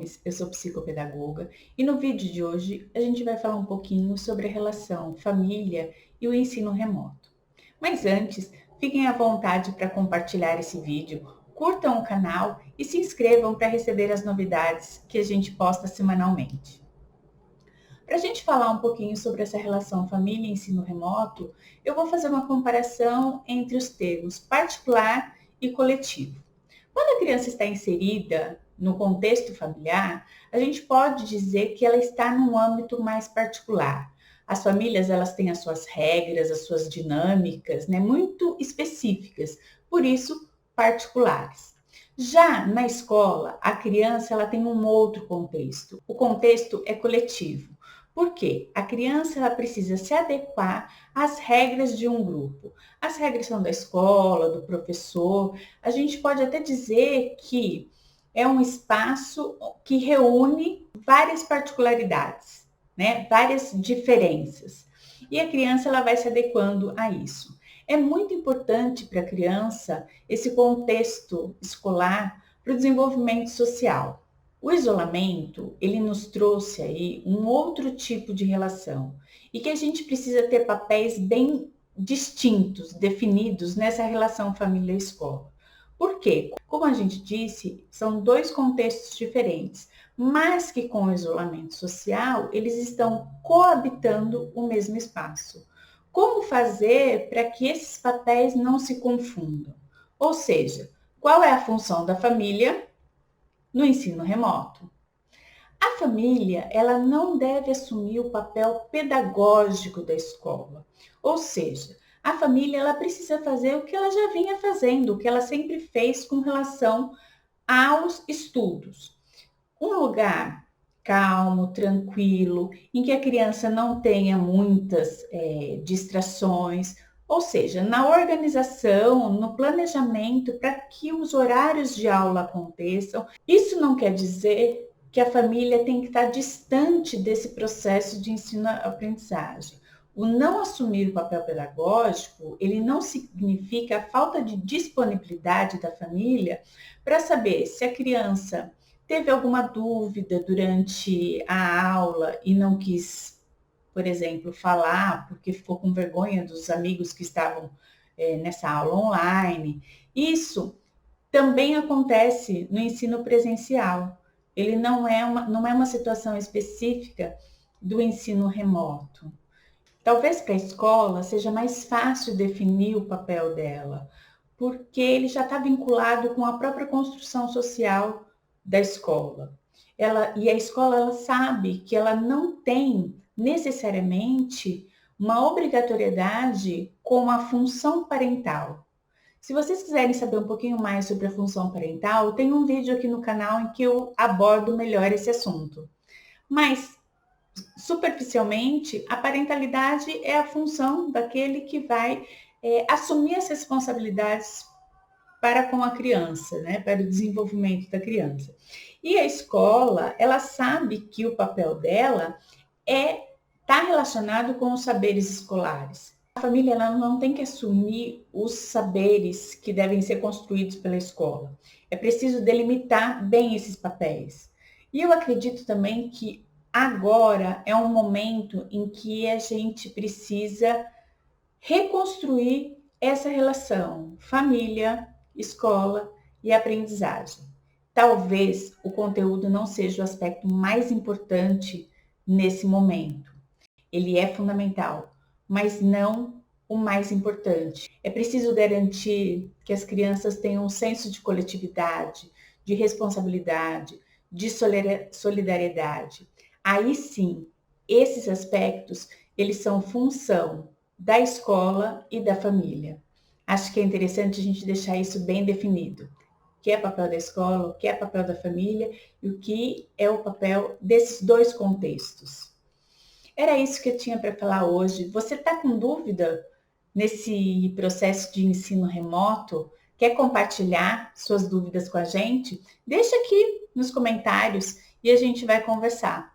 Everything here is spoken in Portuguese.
Gomes, eu sou psicopedagoga e no vídeo de hoje a gente vai falar um pouquinho sobre a relação família e o ensino remoto. Mas antes, fiquem à vontade para compartilhar esse vídeo, curtam o canal e se inscrevam para receber as novidades que a gente posta semanalmente. Para a gente falar um pouquinho sobre essa relação família e ensino remoto, eu vou fazer uma comparação entre os termos particular e coletivo. Quando a criança está inserida no contexto familiar, a gente pode dizer que ela está num âmbito mais particular. As famílias, elas têm as suas regras, as suas dinâmicas, né, muito específicas, por isso particulares. Já na escola, a criança ela tem um outro contexto. O contexto é coletivo. Por quê? A criança ela precisa se adequar às regras de um grupo. As regras são da escola, do professor. A gente pode até dizer que é um espaço que reúne várias particularidades, né? Várias diferenças. E a criança ela vai se adequando a isso. É muito importante para a criança esse contexto escolar para o desenvolvimento social. O isolamento, ele nos trouxe aí um outro tipo de relação e que a gente precisa ter papéis bem distintos, definidos nessa relação família-escola. Por quê? Como a gente disse, são dois contextos diferentes, mas que com o isolamento social, eles estão coabitando o mesmo espaço. Como fazer para que esses papéis não se confundam? Ou seja, qual é a função da família no ensino remoto? A família, ela não deve assumir o papel pedagógico da escola. Ou seja, a família ela precisa fazer o que ela já vinha fazendo, o que ela sempre fez com relação aos estudos. Um lugar calmo, tranquilo, em que a criança não tenha muitas distrações, ou seja, na organização, no planejamento para que os horários de aula aconteçam. Isso não quer dizer que a família tem que estar distante desse processo de ensino-aprendizagem. O não assumir o papel pedagógico, ele não significa a falta de disponibilidade da família para saber se a criança teve alguma dúvida durante a aula e não quis, por exemplo, falar porque ficou com vergonha dos amigos que estavam nessa aula online. Isso também acontece no ensino presencial. Ele não é uma situação específica do ensino remoto. Talvez para a escola seja mais fácil definir o papel dela, porque ele já está vinculado com a própria construção social da escola. E a escola ela sabe que ela não tem necessariamente uma obrigatoriedade com a função parental. Se vocês quiserem saber um pouquinho mais sobre a função parental, tem um vídeo aqui no canal em que eu abordo melhor esse assunto. Mas, superficialmente, a parentalidade é a função daquele que vai assumir as responsabilidades para com a criança, né, para o desenvolvimento da criança. E a escola, ela sabe que o papel dela está relacionado com os saberes escolares. A família ela não tem que assumir os saberes que devem ser construídos pela escola. É preciso delimitar bem esses papéis. E eu acredito também que agora é um momento em que a gente precisa reconstruir essa relação família, escola e aprendizagem. Talvez o conteúdo não seja o aspecto mais importante nesse momento. Ele é fundamental, mas não o mais importante. É preciso garantir que as crianças tenham um senso de coletividade, de responsabilidade, de solidariedade. Aí sim, esses aspectos, eles são função da escola e da família. Acho que é interessante a gente deixar isso bem definido. O que é papel da escola, o que é papel da família e o que é o papel desses dois contextos. Era isso que eu tinha para falar hoje. Você está com dúvida nesse processo de ensino remoto? Quer compartilhar suas dúvidas com a gente? Deixa aqui nos comentários e a gente vai conversar.